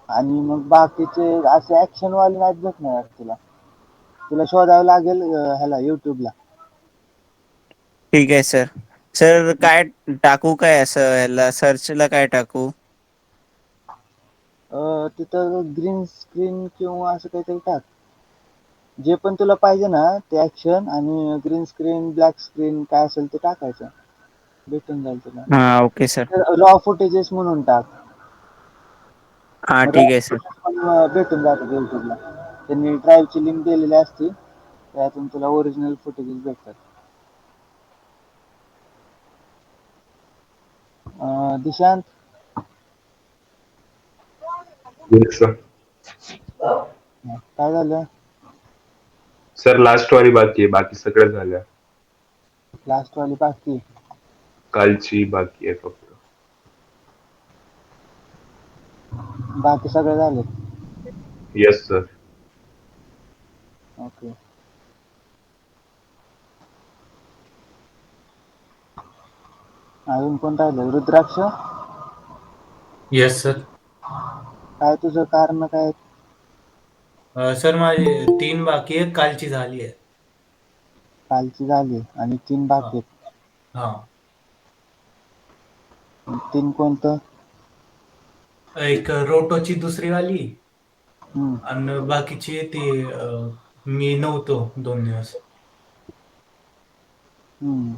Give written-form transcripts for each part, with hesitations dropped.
आणि मग बाकीचे असे ऍक्शन वाले नाहीत भेटणार तुला. तुला शोधावं लागेल ह्याला युट्यूबला. ठीक आहे सर. सर काय टाकू, काय असं ह्याला सर्चला काय टाकू? तिथं ग्रीन स्क्रीन किंवा असं काहीतरी टाक. जे पण तुला पाहिजे ना ते ऍक्शन आणि ग्रीन स्क्रीन, ब्लॅक स्क्रीन काय असेल ते टाकायचं. भेटून जाईल तुला. हा ओके सर. रॉ फुटेजेस म्हणून टाक. हा रॉ ठीक आहे सर. फुटेज पण भेटून जातात युट्यूबला. त्यांनी ड्राईव्हची लिंक दिलेली असती, त्यातून तुला ओरिजिनल फुटेजेस भेटतात. दिशांत. Yes sir. काय झालं? सर लास्ट वाली बाकी आहे, बाकी सगळं झालं. लास्ट वाली बाकी? कालची बाकी आहे फक्त. बाकी सगळे झाले? Yes sir. ओके. अजून कोण राहिलं? रुद्राक्ष. Yes sir. काय तुझं कारण काय? सर माझी 3 बाकी आहे, कालची झाली आहे. कालची झाली आणि 3 हा. बाकी आहेत. हा. 3 कोणतं? एक रोटोची दुसरी वाली हम्म. आणि बाकीची ती मी नव्हतो 2 दिवस. हम्म.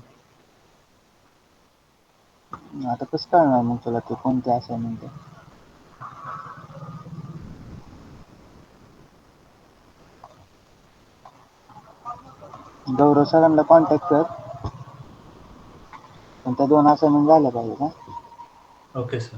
आता कसं कळणार मग तुला ते कोणते असाइनमेंट आहे? गौरव सरांना कॉन्टॅक्ट कर. पण त्या 2 असाइनमेंट झाल्या पाहिजेत हा. Okay sir.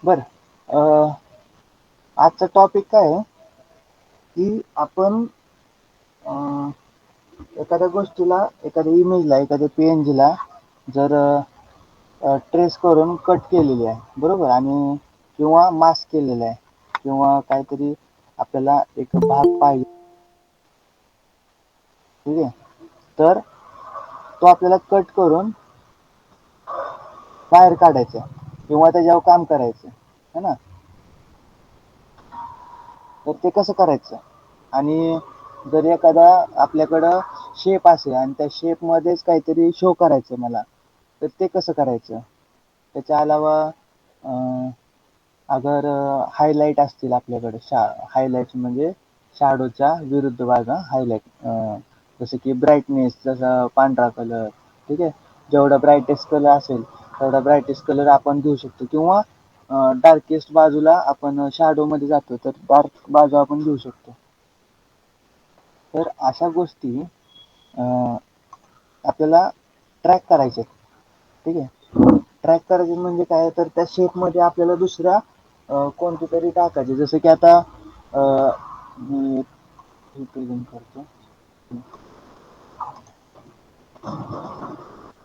बरं. आजचा टॉपिक काय आहे, की आपण एखाद्या गोष्टीला, एखाद्या इमेजला, एखाद्या PNG ला जर ट्रेस करून कट केलेली आहे बरोबर, आणि किंवा मास्क केलेलं आहे, किंवा काहीतरी आपल्याला एक भाग पाहिजे, ठीक आहे, तर तो आपल्याला कट करून बाहेर काढायचं किंवा त्याच्यावर काम करायचं है ना. तर ते कसं करायचं? आणि जर एखादा आपल्याकडं शेप असेल आणि त्या शेप मध्येच काहीतरी शो करायचं मला, तर ते कसं करायचं? त्याच्या अलावा अगर हायलाईट असतील आपल्याकडे, हायलाईट म्हणजे शॅडोच्या विरुद्ध भागा हायलाईट, जसं की ब्राईटनेस, जसा पांढरा कलर, ठीक आहे, जेवढा ब्राईटेस्ट कलर असेल तेवढा ब्राईटेस्ट कलर आपण घेऊ शकतो, किंवा डार्केस्ट बाजूला आपण शॅडो मध्ये जातो तर डार्क बाजू आपण घेऊ शकतो. तर अशा गोष्टी आपल्याला ट्रॅक करायचे, ठीक आहे. ट्रॅक करायचे म्हणजे काय, तर त्या शेपमध्ये आपल्याला दुसऱ्या कोणती तरी टाकायचे, जसं की आता मी प्रेझेंट करतो.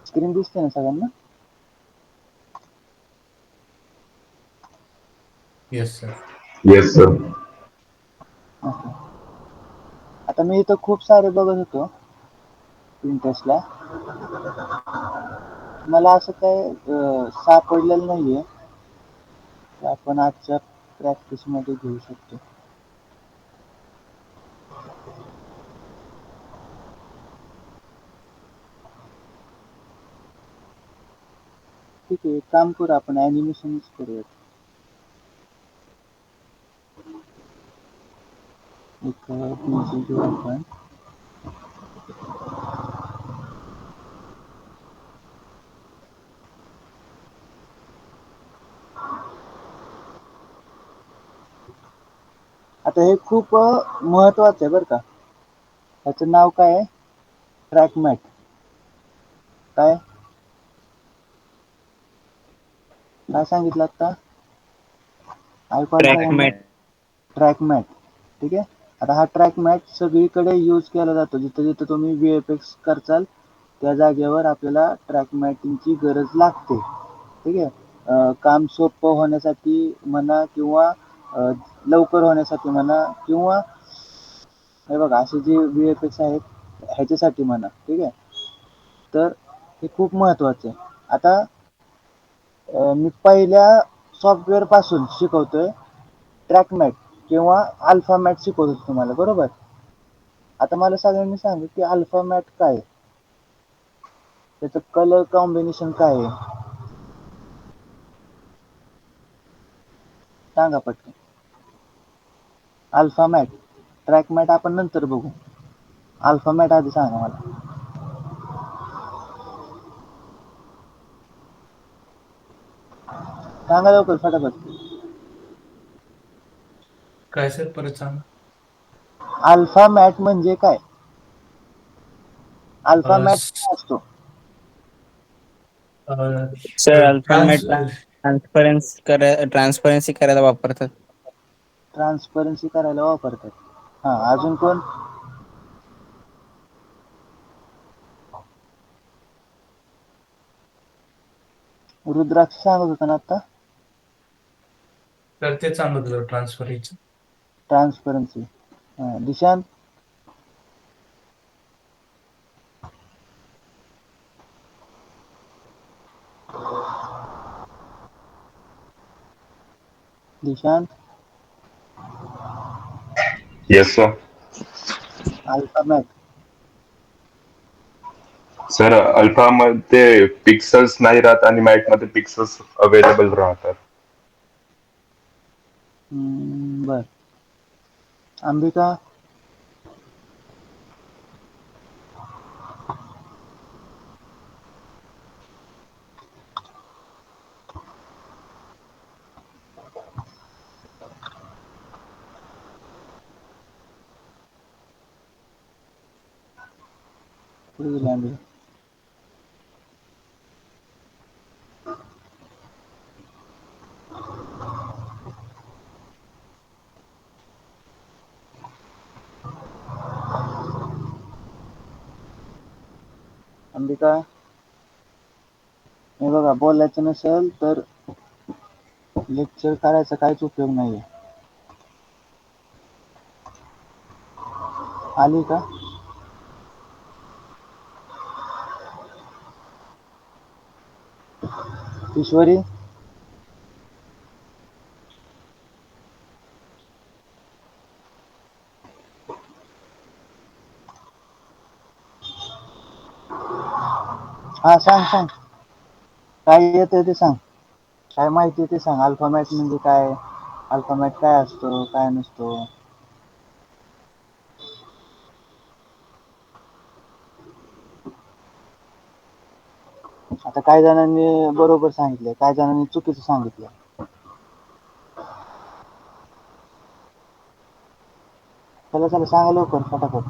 स्क्रीन दिसते ना सगळ्यांना? Yes sir. Yes sir. Okay. आता मी इथं खूप सारे बघत होतो Pinterestला, मला असं काय सापडलेलं नाहीये, ते आपण आजच्या प्रॅक्टिस मध्ये घेऊ शकतो. ठीक आहे, एक काम करू, आपण ॲनिमेशनच करूयात. एक PNG घेऊ आपण. आता हे खूप महत्वाचं आहे बरं का. त्याचं नाव काय आहे? Track mat. काय? काय सांगितलं आता? ऐकू आलं ट्रॅक सगळ्यांना? मॅट. Track mat. ठीक आहे. आता हा ट्रॅक मॅट सगळीकडे यूज केला जातो. जिथं जिथं तुम्ही VFX करचाल त्या जागेवर आपल्याला ट्रॅक मॅटिंगची गरज लागते. ठीक आहे. काम सोपं होण्यासाठी म्हणा किंवा अ, लवकर होण्यासाठी म्हणा किंवा हे बघा असे जे VFX आहेत ह्याच्यासाठी म्हणा. ठीक आहे. तर हे खूप महत्वाचं आहे. आता मी पहिल्या सॉफ्टवेअर पासून शिकवतोय ट्रॅक मॅट किंवा अल्फा मॅट शिकवतो तुम्हाला, बरोबर? आता मला सगळ्यांनी सांगा की अल्फा मॅट काय आहे? त्याचं कलर कॉम्बिनेशन काय आहे? सांगा पटकन. अल्फा मॅट, ट्रॅक मॅट आपण नंतर बघू. अल्फा मॅट आधी सांगा मला. सांगा लवकर फटाफट. काय सर परत सांगा. अल्फा मॅट म्हणजे काय? अल्फा अ, मॅट स- काय असतो? अ, सर ट्रान्स अल्फामेट ट्रान्सपरन्सी करायला वापरतात. ट्रान्सपरन्सी करायला वापरतात. हा, अजून कोण? रुद्राक्ष सांगत होता ना आता? तर ते सांगत होतं ट्रान्सफरचं. Transparency. Dishant? Dishant? Yes sir. Alpha matte. Sir alpha मध्ये पिक्सल्स नाही राहत आणि मॅट मध्ये पिक्सल्स अवेलेबल राहतात. बर. अंबिका? कुठे गेली अंबिका? अंबिका? हे बघा, बोलायचं नसेल तर लेक्चर करायचा काहीच उपयोग नाहीये. आली का? ईश्वरी? हा, सांग सांग. काय येतंय ते सांग. काय माहिती ते सांग. अल्फामॅट म्हणजे काय? अल्फामॅट काय असतो, काय नसतो? आता काही जणांनी बरोबर सांगितलंय, काही जणांनी चुकीचं सांगितलंय. चला चला सांगा लवकर फटाफट,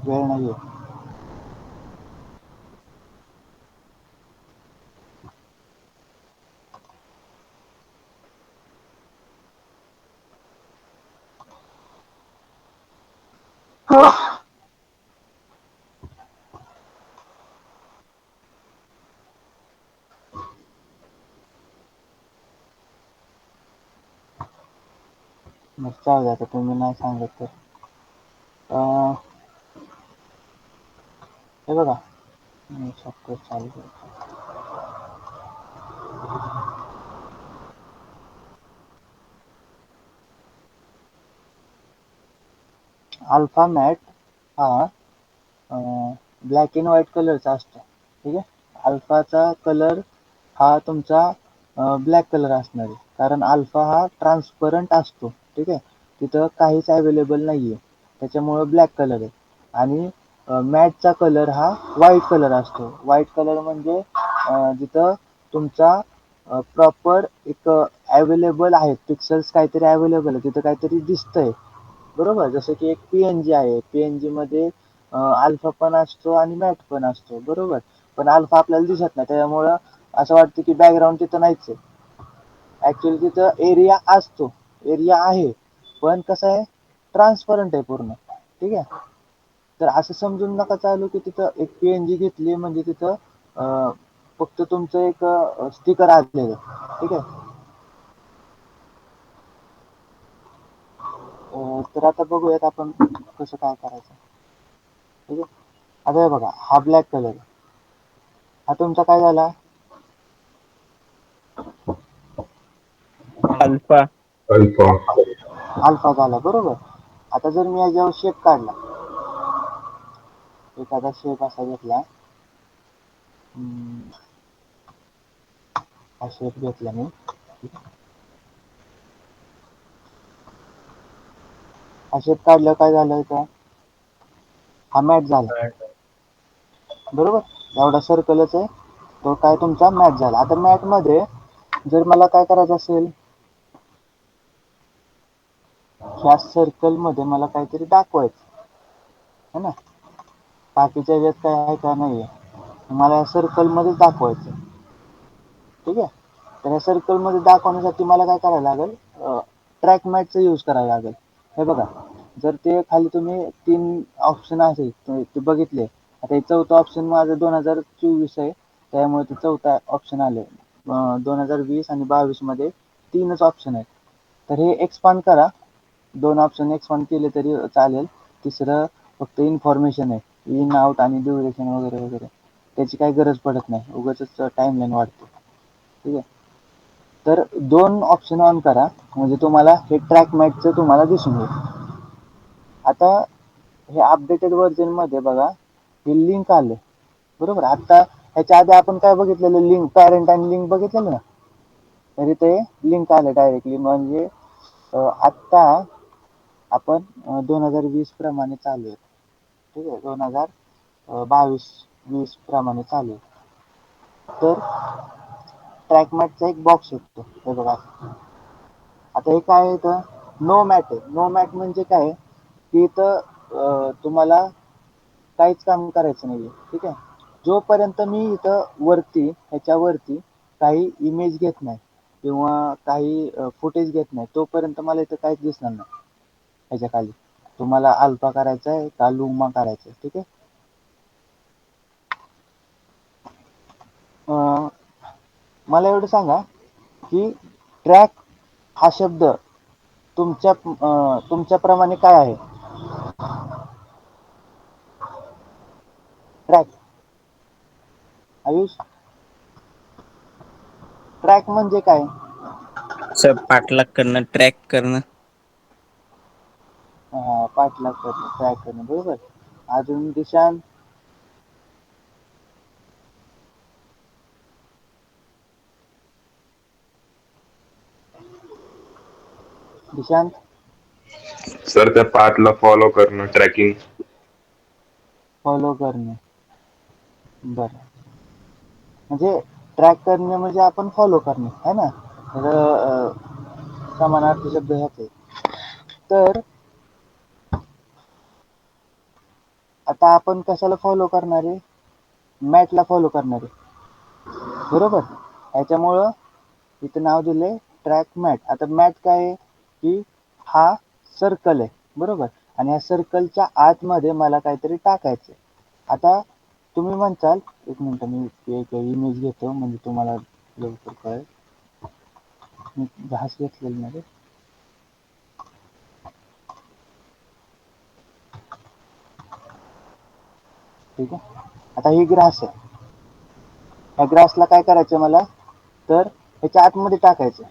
वेळ नाहीये. मग चालू द्या, आता तुम्ही नाही सांगत तर. अं, हे बघा, सॉफ्टवेअर चालू करतो. अल्फा मॅट हा ब्लॅक अँड व्हाईट कलरचा असतो. ठीक आहे. अल्फाचा कलर हा तुमचा ब्लॅक कलर असणार आहे, कारण अल्फा हा ट्रान्सपरंट असतो. ठीक आहे. तिथं काहीच अवेलेबल नाहीये, त्याच्यामुळं ब्लॅक कलर आहे. आणि मॅटचा कलर हा व्हाईट कलर असतो. व्हाईट कलर म्हणजे जिथं तुमचा प्रॉपर एक अवेलेबल आहे, पिक्सल्स काहीतरी अवेलेबल आहे, तिथं काहीतरी दिसतंय. बरोबर, जसं की एक PNG आहे, PNG मध्ये अल्फा पण असतो आणि मॅट पण असतो. बरोबर, पण अल्फा आपल्याला दिसत नाही, त्यामुळं असं वाटतं की बॅकग्राऊंड तिथं नाहीच आहे. ऍक्च्युअली तिथं एरिया असतो, एरिया आहे, पण कसं आहे, ट्रान्सपरंट आहे पूर्ण. ठीक आहे. तर असं समजून नका चालू की तिथं एक पीएनजी घेतली म्हणजे तिथं फक्त तुमचं एक स्टिकर आलेलं. ठीक आहे. तर आता बघूयात आपण कसं काय करायचं. ठीक आहे. आता हे बघा, हा ब्लॅक कलर, हा तुमचा काय झाला, अल्फा. अल्फा. अल्फा झाला, बरोबर. आता जर मी याच्यावर शेप काढला, एखादा शेप असा घेतला, हा शेप घेतला मी, हा शेप काढल्यावर काय झालं इथं, हा मॅच झाला, बरोबर. एवढा सर्कलच आहे, तो काय तुमचा मॅच झाला. आता मॅच मध्ये जर मला काय करायचं असेल, ह्या सर्कल मध्ये मला काहीतरी दाखवायचं है ना, बाकीच्या ह्याच्यात काय आहे का नाहीये, मला या सर्कल मध्येच दाखवायचं. ठीक आहे. तर या सर्कल मध्ये दाखवण्यासाठी मला काय करायला लागेल, ट्रॅक मॅटचा यूज करायला लागेल. हे बघा, जर ते खाली तुम्ही 3 ऑप्शन असेल ते बघितले, आता हे चौथा ऑप्शन माझं 2024 आहे, त्यामुळे ते चौथा ऑप्शन आले. 2020 आणि 22 मध्ये 3च ऑप्शन आहेत. तर हे एक्सपांड करा, 2 ऑप्शन एक्सपांड केले तरी चालेल. तिसरं फक्त इन्फॉर्मेशन आहे, इन आउट आणि ड्युरेशन वगैरे वगैरे, त्याची काही गरज पडत नाही, उगाचच टाइमलाईन वाढते. ठीक आहे. तर 2 ऑप्शन ऑन करा, म्हणजे तुम्हाला हे ट्रॅक मॅटचं तुम्हाला दिसून येईल. आता हे अपडेटेड व्हर्जन मध्ये बघा, हे लिंक आले, बरोबर. आता ह्याच्या आधी आपण काय बघितलेलं, लिंक पॅरेंट आणि लिंक बघितलेलं ना, तर इथे लिंक आले डायरेक्टली. म्हणजे आत्ता आपण 2020 प्रमाणे चालू आहे. ठीक आहे. 2022-20 प्रमाणे चालू आहे. तर ट्रॅक मॅटचा एक बॉक्स येतो, हे बघा. आता हे काय आहे, इथं नो मॅट आहे. नो मॅट म्हणजे काय, की इथं तुम्हाला काहीच काम करायचं नाहीये. ठीक आहे. जोपर्यंत मी इथं वरती, ह्याच्यावरती काही इमेज घेत नाही किंवा काही फुटेज घेत नाही, तोपर्यंत मला इथं काहीच दिसणार नाही. ह्याच्या खाली तुम्हाला अल्फा करायचा आहे का लुमा करायचा आहे. ठीक आहे. मला एवढं सांगा की ट्रॅक हा शब्द तुमच्याप्रमाणे काय आहे, ट्रॅक, आयुष, ट्रॅक म्हणजे काय? सर पाठलाग करणं, ट्रॅक करणं. पाठलाग करणं, ट्रॅक करणं, बरोबर. अजून दिशान, दिशांत, सर त्या पाथला फॉलो करणं, ट्रॅकिंग. फॉलो करणे, बरं. म्हणजे ट्रॅक करणे म्हणजे आपण फॉलो करणे, है ना. तर समानार्थी शब्द ह्याच आहे. तर आता आपण कशाला फॉलो करणार आहे, मॅटला फॉलो करणार आहे, बरोबर. याच्यामुळं इथं नाव दिले ट्रॅक मॅट. आता मॅट काय आहे, की हा सर्कल आहे, बरोबर. आणि या सर्कलच्या आतमध्ये मला काहीतरी टाकायचं. आता तुम्ही म्हणताल, एक मिनिट मी एक इमेज घेतो म्हणजे तुम्हाला लवकर कळेल. मी घास घेतलेली ना रे. ठीक आहे. आता ही ग्रास आहे, ह्या ग्रासला काय करायचं मला, तर ह्याच्या आतमध्ये टाकायचं,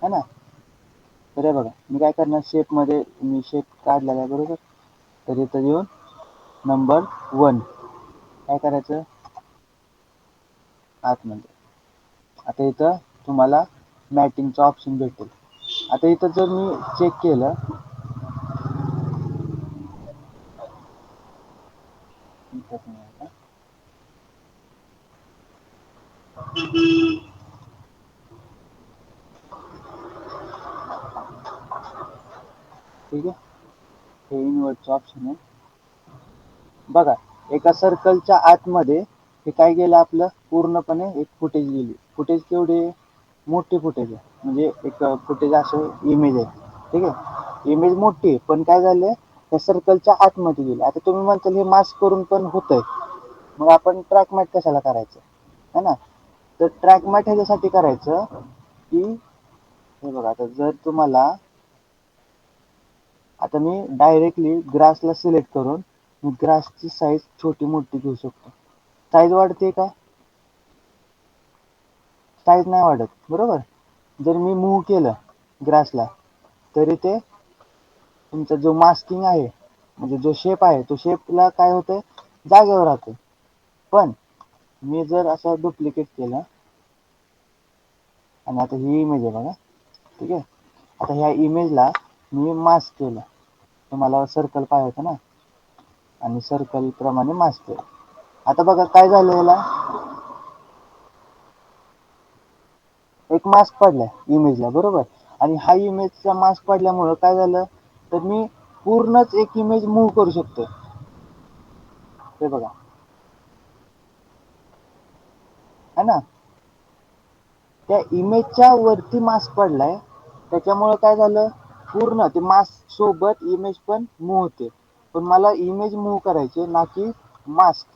है ना. तर हे बघा, मी काय करणार, शेपमध्ये मी शेप काढलेला आहे, बरोबर. तर इथं येऊन नंबर 1 काय करायचं, आतमध्ये. आता इथं तुम्हाला मॅटिंगचा ऑप्शन भेटेल. आता इथं जर मी चेक केलं, इथंच नाही आहे का? ठीक आहे. हे इनवर्टचं ऑप्शन आहे. बघा, एका सर्कलच्या आतमध्ये हे काय गेलं, आपलं पूर्णपणे एक फुटेज गेली. फुटेज केवढी आहे, मोठी फुटेज आहे, म्हणजे एक फुटेज असं इमेज आहे. ठीक आहे, इमेज मोठी आहे, पण काय झालंय त्या सर्कलच्या आतमध्ये गेली. आता तुम्ही म्हणताल हे मास्क करून पण होतंय, मग आपण ट्रॅक मॅट कशाला करायचं है ना. तर ट्रॅक मॅट ह्याच्यासाठी करायचं की हे बघा, आता जर तुम्हाला आता मी डायरेक्टली ग्रासला सिलेक्ट करून मी ग्रासची साईज छोटी मोठी घेऊ शकतो. साईज वाढते का? साईज नाही वाढत, बरोबर. जर मी मूव्ह केलं ग्रासला तरी ते तुमचा जो मास्किंग आहे, म्हणजे जो शेप आहे, तो शेपला काय होतंय, जागेवर राहतो. पण मी जर असं डुप्लिकेट केलं आणि आता ही इमेज आहे बघा, ठीक आहे. आता ह्या इमेजला मी मास्क केलं, तुम्हाला सर्कल पाहिजे होतं ना, आणि सर्कल प्रमाणे मास्क केलं. आता बघा काय झालं, याला एक मास्क पडलाय इमेजला, बरोबर. आणि हा इमेजचा मास्क पडल्यामुळं काय झालं, तर मी पूर्णच एक इमेज मूव्ह करू शकतो. हे बघा, है ना. त्या इमेजच्या वरती मास्क पडलाय, त्याच्यामुळे काय झालं, पूर्ण ते मास्क सोबत इमेज पण मूव्ह होते. पण मला इमेज मूव्ह करायची ना की मास्क.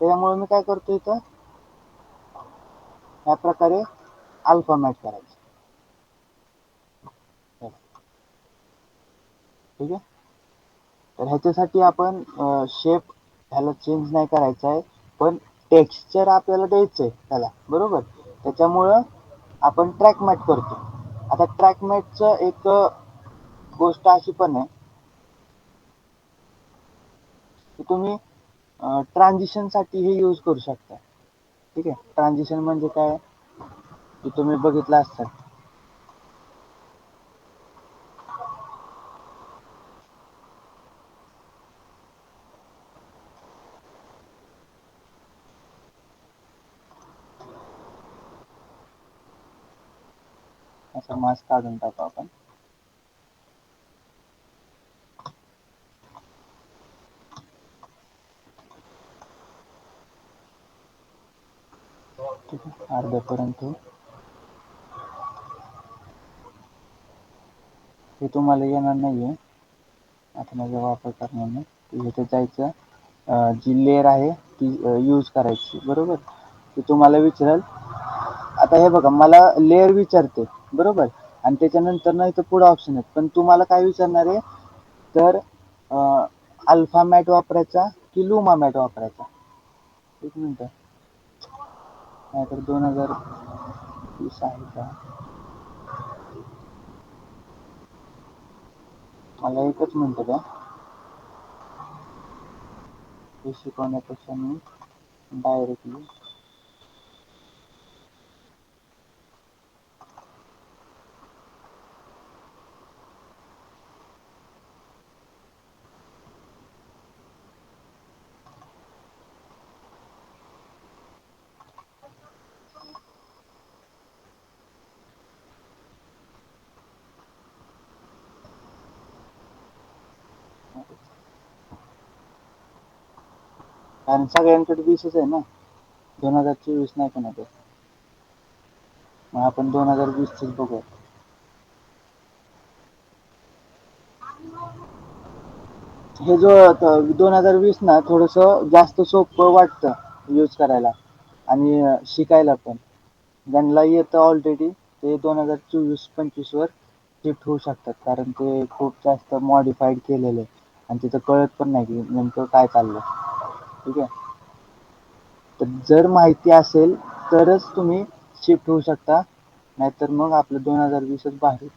त्याच्यामुळे मी काय करतो, इथं ह्या प्रकारे अल्फा मॅट करायचं. ठीक आहे. तर ह्याच्यासाठी आपण शेप ह्याला चेंज नाही करायचा आहे, पण टेक्स्चर आपल्याला द्यायचं आहे त्याला, बरोबर. त्याच्यामुळं आपण ट्रॅक मॅट करतो. आता ट्रॅक मॅटचं एक गोष्ट अशी पण आहे की तुम्ही ट्रान्झिशनसाठी हे यूज करू शकता. ठीक आहे, ट्रान्झिशन म्हणजे काय, की तुम्ही बघितलं असाल, असं मास्क काढून टाकू आपण. ठीक आहे, अर्ध्यापर्यंत हे तुम्हाला येणार नाहीये, आता माझा वापर करणार नाही. इथे जायचं, जी लेअर आहे ती यूज करायची, बरोबर. ती तुम्हाला विचारेल. आता हे बघा, मला लेअर विचारते, बरोबर. आणि त्याच्यानंतर ना इथं पुढे ऑप्शन आहेत, पण तुम्हाला काय विचारणार आहे, तर अल्फा मॅट वापरायचा की लुमा मॅट वापरायचा. एक मिनिट, नाहीतर 2020 आहे का, मला एकच मिनिट द्या. हे शिकवण्यापेक्षा मी डायरेक्टली कारण सगळ्यांकडे 20च आहे ना, 2024 नाही कोणाकडे. मग आपण 2020च बघूया. हे जो 2020 ना थोडंसं जास्त सोपं वाटतं यूज करायला आणि शिकायला पण. ज्यांना येतं ऑलरेडी ते 2024-25 वर शिफ्ट होऊ शकतात, कारण ते खूप जास्त मॉडिफाईड केलेलं आहे आणि तिथं कळत पण नाही की नेमकं काय चाललंय. ठीक आहे, तर जर माहिती असेल तरच तुम्ही शिफ्ट होऊ शकता, नाहीतर मग आपलं 2020च भारी.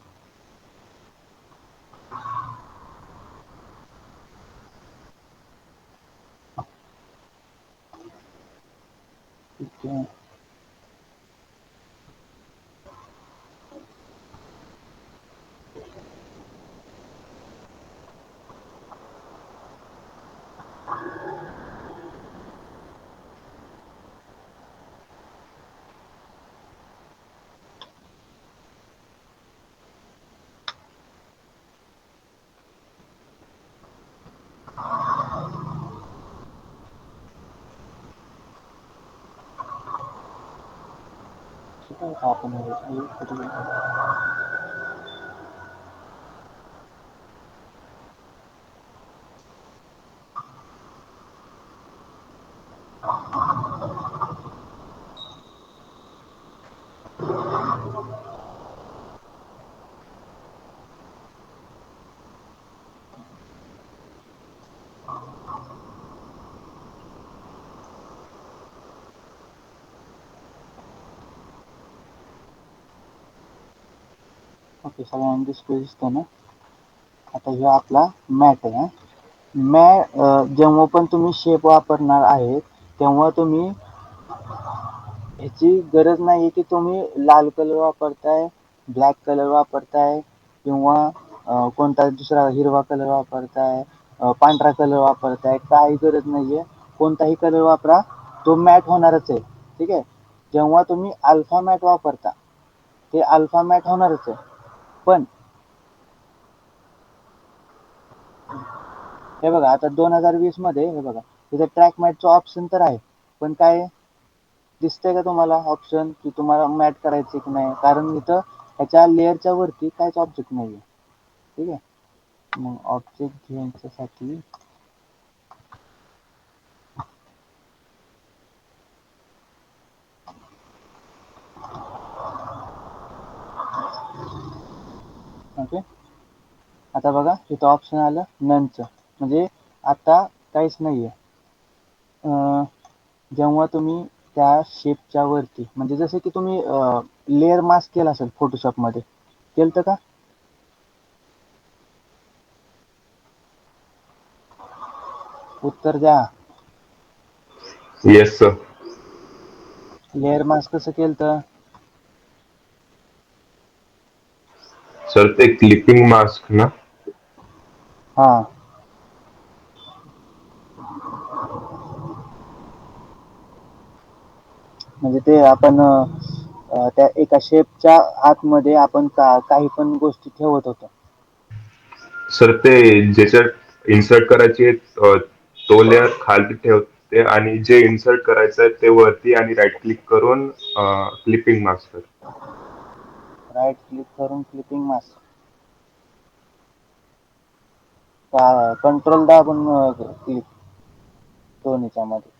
ठीक आहे. कुठं होता आपण कुठे गेलो? ओके, सगळ्यांना डिस्प्ले दिसतो ना. आता हे आपला मॅट आहे. जेव्हा पण तुम्ही शेप वापरणार आहे तेव्हा तुम्ही ह्याची गरज नाही की तुम्ही लाल कलर वापरताय, ब्लॅक कलर वापरताय किंवा कोणता दुसरा हिरवा कलर वापरताय, पांढरा कलर वापरताय, काही गरज नाहीये. कोणताही कलर वापरा, तो मॅट होणारच आहे. ठीक आहे. जेव्हा तुम्ही अल्फा मॅट वापरता ते अल्फा मॅट होणारच आहे. पण हे बघा, आता 2020 मध्ये हे बघा, इथे ट्रॅक मॅटचं ऑप्शन तर आहे, पण काय दिसतंय का तुम्हाला ऑप्शन की तुम्हाला मॅट करायचे की नाही? कारण इथं ह्याच्या लेअरच्या वरती काहीच ऑब्जेक्ट नाहीये. ठीक आहे. मग ऑब्जेक्ट घ्यायच्यासाठी ओके, आता बघा इथं ऑप्शन आलं ननचं, म्हणजे आता काहीच नाहीये. जेव्हा तुम्ही त्या शेपच्या वरती, म्हणजे जसं की तुम्ही लेअर मास्क केला असेल फोटोशॉपमध्ये, केलं का? उत्तर द्या. Yes sir. लेअर मास्क कसं केलं? सर ते क्लिपिंग मास्क ना. हा, म्हणजे ते आपण त्या एका शेपच्या आतमध्ये आपण काही पण गोष्टी ठेवत होतो. सर ते ज्याच्यात इन्सर्ट करायचे तो लेअर खाली ठेवते आणि जे इन्सर्ट करायचं आहे ते वरती आणि राईट क्लिक करून क्लिपिंग मास्क. राईट क्लिक करून क्लिपिंग मास्क, कंट्रोल दाबून क्लिक दोन्हीच्या मध्ये.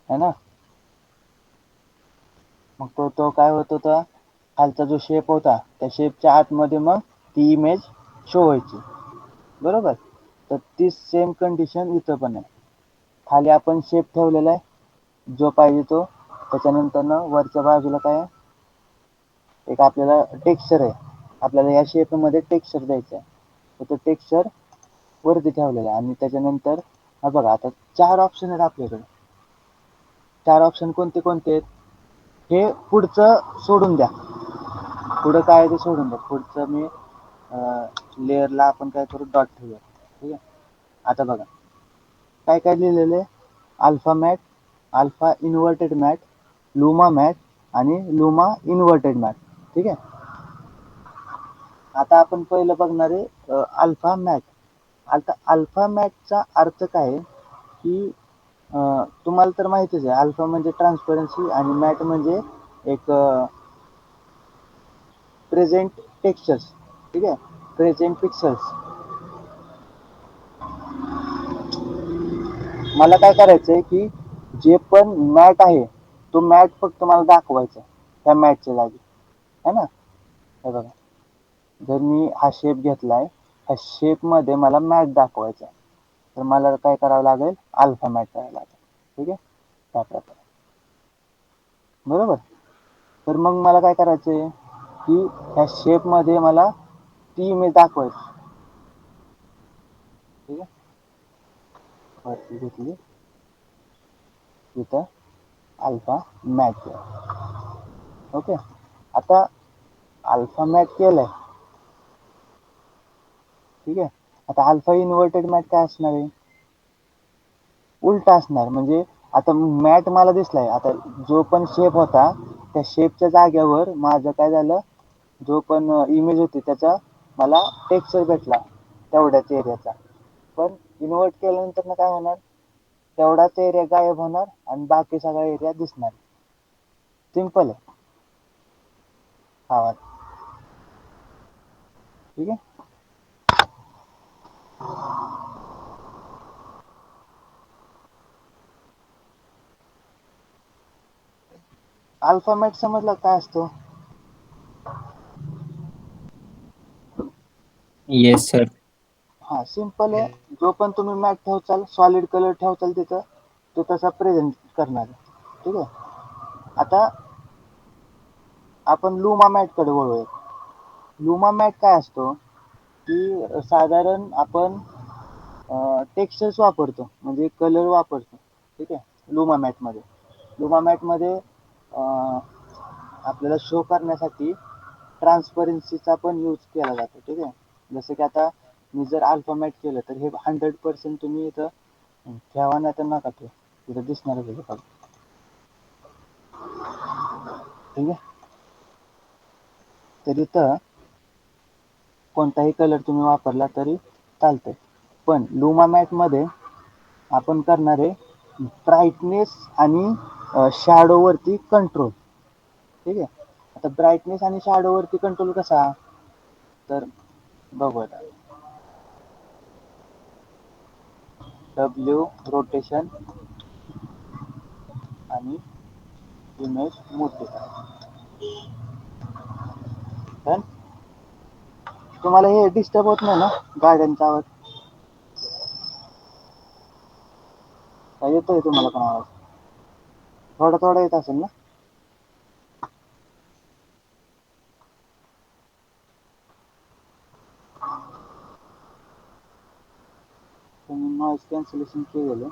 है ना. मग तो काय होत होता, खालचा जो शेप होता त्या शेपच्या आतमध्ये मग ती इमेज शो व्हायची. बरोबर. तर ती सेम कंडिशन इथं पण आहे. खाली आपण शेप ठेवलेला आहे जो पाहिजे तो, त्याच्यानंतर ना वरच्या बाजूला काय आहे, एक आपल्याला टेक्स्चर आहे. आपल्याला या शेपमध्ये टेक्स्चर द्यायचं आहे, तर तो टेक्स्चर वरती ठेवलेला आहे. आणि त्याच्यानंतर हा बघा, आता 4 ऑप्शन आहेत आपल्याकडे. 4 ऑप्शन कोणते कोणते आहेत? हे पुढचं सोडून द्या, पुढं काय आहे ते सोडून द्या. पुढचं मी लेअरला आपण काय करू, डॉट ठेवूया. ठीक आहे. आता बघा काय काय लिहिलेलं आहे, alpha matte, alpha inverted matte, luma matte आणि लुमा इन्व्हर्टेड मॅट. ठीक आहे. आता आपण पहिलं बघणार आहे अल्फा मॅट. आता अल्फा मॅटचा अर्थ काय आहे की तुम्हाला तर माहितीच आहे, अल्फा म्हणजे ट्रान्सपरन्सी आणि मॅट म्हणजे एक प्रेझेंट टेक्स्चर्स. ठीक आहे, प्रेझेंट पिक्सल्स. मला काय करायचं आहे की जे पण मॅट आहे तो मॅट फक्त मला दाखवायचा त्या मॅटच्या जागी, है ना. हे बघा, जर मी हा शेप घेतलाय, ह्या शेपमध्ये मला मॅट दाखवायचा आहे, तर मला काय करावं लागेल, अल्फा मॅट करायला लागेल. ठीक आहे, त्या प्रकारे. बरोबर. तर मग मला काय करायचं आहे की ह्या शेपमध्ये मला ती इमेज दाखवायची. ठीक आहे, वरती घेतली, इथं अल्फा मॅट केलं. ओके. आता अल्फा मॅट केलंय. ठीक आहे. आता अल्फा इन्व्हर्टेड मॅट काय असणार आहे, उलटा असणार. म्हणजे आता मॅट मला दिसलाय, आता जो पण शेप होता त्या शेपच्या जागेवर माझं काय झालं, जो पण इमेज होती त्याचा मला टेक्स्चर भेटला तेवढ्याच एरियाचा. पण इन्व्हर्ट केल्यानंतर काय होणार, तेवढाच एरिया गायब होणार आणि बाकी सगळा एरिया दिसणार. सिंपल आहे. हा ठीक आहे. अल्फामॅट समजला काय असतो? Yes sir. हा सिंपल आहे. जो पण तुम्ही मॅट ठेवचाल सॉलिड कलर ठेवचाल तिथं तो तसा प्रेझेंट करणार आहे. ठीक आहे. आता आपण लुमा मॅट कडे वळूया. लुमा मॅट काय असतो की साधारण आपण टेक्स्चर्स वापरतो म्हणजे कलर वापरतो. ठीक आहे. लुमा मॅटमध्ये आपल्याला शो करण्यासाठी ट्रान्सपरन्सीचा पण यूज केला जातो. ठीक आहे. जसं की आता मी जर अल्फामॅट केलं तर हे 100% तुम्ही इथं ठेवा नाही तर नका ठेवू, इथं दिसणारच आहे बघा. ठीक आहे. तर इथं कोणताही कलर तुम्ही वापरला तरी चालतंय. पण लुमा मॅटमध्ये आपण करणार आहे ब्राईटनेस आणि शॅडोवरती कंट्रोल. ठीक आहे. आता ब्राईटनेस आणि शॅडोवरती कंट्रोल कसा तर बघूया. W रोटेशन आणि इमेज मोठी करा. तर तुम्हाला हे डिस्टर्ब होत नाही ना गाड्यांचा आवाज? काय येतोय तुम्हाला पण आवाज? थोडा थोडा येत असेल ना? तुम्ही नॉईज कॅन्सलेशन केलेलं.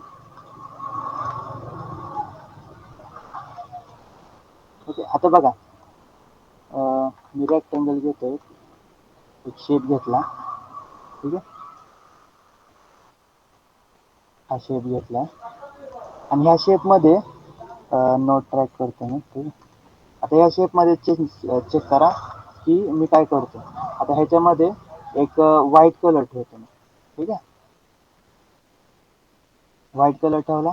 ओके. आता बघा मी रेक्टेंगल घेतोय, एक शेप घेतला. ठीक आहे. हा शेप घेतला आणि ह्या शेपमध्ये नोट ट्रॅक करतो मी. ठीक आहे. आता ह्या शेपमध्ये चेक करा की मी काय करतो. आता ह्याच्यामध्ये एक व्हाईट कलर ठेवतो मी. ठीक आहे. व्हाईट कलर ठेवला.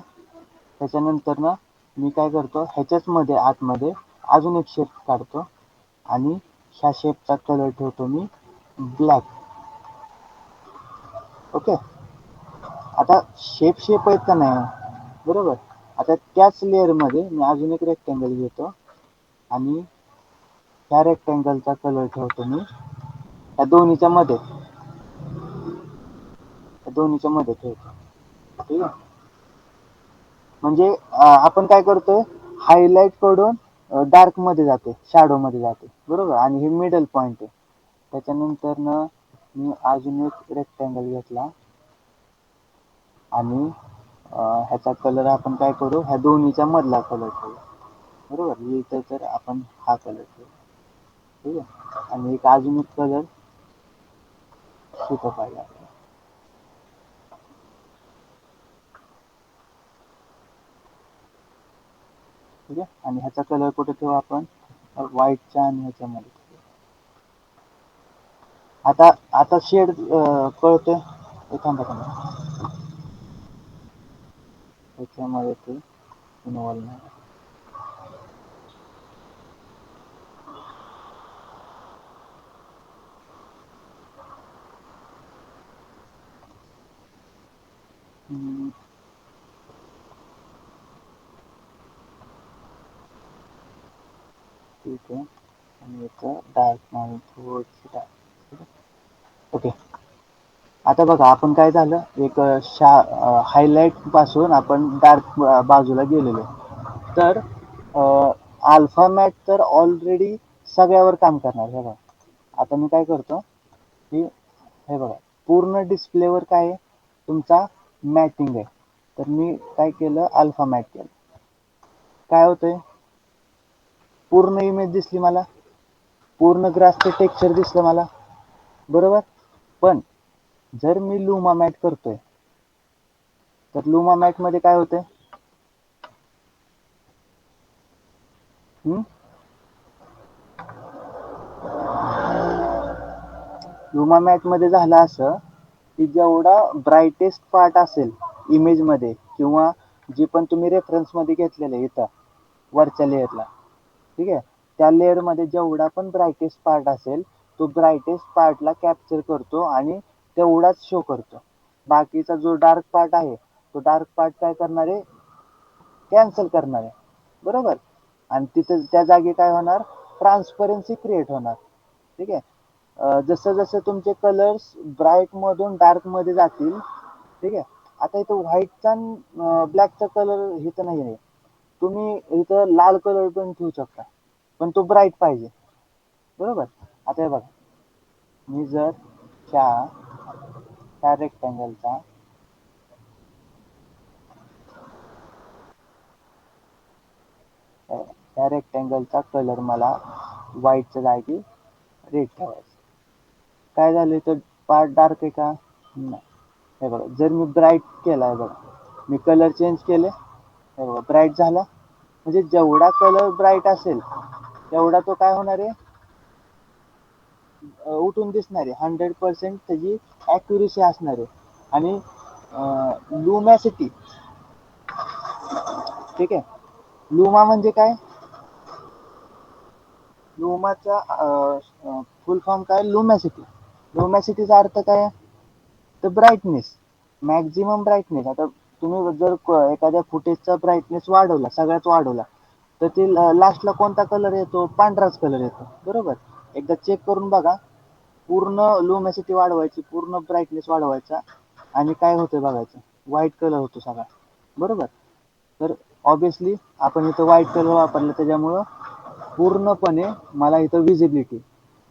त्याच्यानंतर ना मी काय करतो ह्याच्याच मध्ये आतमध्ये अजून एक शेप काढतो आणि ह्या शेपचा कलर ठेवतो मी ब्लॅक. ओके. आता शेप आहेत का नाही बरोबर. आता त्याच लेअरमध्ये मी अजून एक रेक्टँगल घेतो आणि ह्या रेक्टँगलचा कलर ठेवतो मी या दोन्हीच्या मध्ये ठेवतो. ठीक आहे. म्हणजे आपण काय करतोय हायलाइट कडून डार्क मध्ये जाते, शॅडो मध्ये जाते बरोबर. आणि हे मिडल पॉइंट आहे. त्याच्यानंतर ना मी अजून एक रेक्टँगल घेतला आणि ह्याचा कलर आपण काय करू ह्या दोन्हीच्या मधला कलर ठेवू बरोबर. इथं तर आपण हा कलर ठेवू. ठीक आहे. आणि एक अजून एक कलर सुका पाहिजे आपल्याला. ठीक आहे. आणि ह्याचा कलर कुठे ठेवू आपण व्हाईटच्या आणि ह्याच्यामध्ये. आता आता शेड कळतोय. थांबा ह्याच्यामध्ये ते इन्व्हॉल्व नाही. ठीक आहे. आणि याचं डार्क नाही थोडंसं डार्क. ओके. आता बघा आपण काय झालं एक हायलाइट पासून आपण डार्क बाजूला गेलेलो. तर अल्फा मॅट तर ऑलरेडी सगळ्यावर काम करणार. हे बघा आता मी काय करतो की हे बघा पूर्ण डिस्प्लेवर काय आहे तुमचा मॅटिंग आहे. तर मी काय केलं अल्फा मॅट केलं. काय होतंय पूर्ण इमेज दिसली मला, पूर्ण ग्रासचं टेक्स्चर दिसलं मला बरोबर. पण जर मी लुमा मॅट करतोय तर लुमा मॅट मध्ये काय होतंय लुमा मॅट मध्ये झालं असं की जेवढा ब्राईटेस्ट पार्ट असेल इमेज मध्ये किंवा जी पण तुम्ही रेफरन्समध्ये घेतलेलं आहे इथं वरच्या लेअरला, ठीक आहे, त्या लेअरमध्ये जेवढा पण ब्राईटेस्ट पार्ट असेल तो ब्राईटेस्ट पार्टला कॅप्चर करतो आणि तेवढाच शो करतो. बाकीचा जो डार्क पार्ट आहे तो डार्क पार्ट काय करणार आहे, कॅन्सल करणार आहे, बरोबर. आणि तिथं त्या जागी काय होणार, ट्रान्सपरन्सी क्रिएट होणार, ठीक आहे. जसं जसं तुमचे कलर्स ब्राईट मधून डार्क मध्ये जातील, ठीक आहे. आता इथं व्हाईटचा ब्लॅकचा कलर हे तर नाही आहे, तुम्ही इथं लाल कलर पण ठेवू शकता, पण तो ब्राईट पाहिजे, बरोबर. आता हे बघा, मी जर ह्या रेक्टँगलचा त्या रेक्टँगलचा कलर मला व्हाईटच्या जागी रेड ठेवायचा, काय झालं तर पार्ट डार्क आहे का, नाही. हे बघा, जर मी ब्राईट केला, आहे बघा, मी कलर चेंज केले, हे बघा ब्राईट झाला. म्हणजे जेवढा कलर ब्राईट असेल तेवढा तो काय होणार आहे, उठून दिसणार आहे, 100% त्याची ॲक्युरेसी असणार आहे. आणि लुमॅसिटी, ठीक आहे. लुमा म्हणजे काय, लुमाचा फुल फॉर्म काय, लुमॅसिटी. लुमॅसिटीचा अर्थ काय, तर ब्राईटनेस, मॅक्झिमम ब्राईटनेस. आता तुम्ही जर एखाद्या फुटेजचा ब्राईटनेस वाढवला, सगळ्यात वाढवला, तर ते लास्टला कोणता कलर येतो, पांढराच कलर येतो, बरोबर. एकदा चेक करून बघा, पूर्ण लुमॅसिटी वाढवायची, पूर्ण ब्राईटनेस वाढवायचा, आणि काय होतं बघायचं, व्हाईट कलर होतो सगळा, बरोबर. तर ऑब्विसली आपण इथं व्हाईट कलर वापरला त्याच्यामुळं पूर्णपणे मला इथं विजिबिलिटी.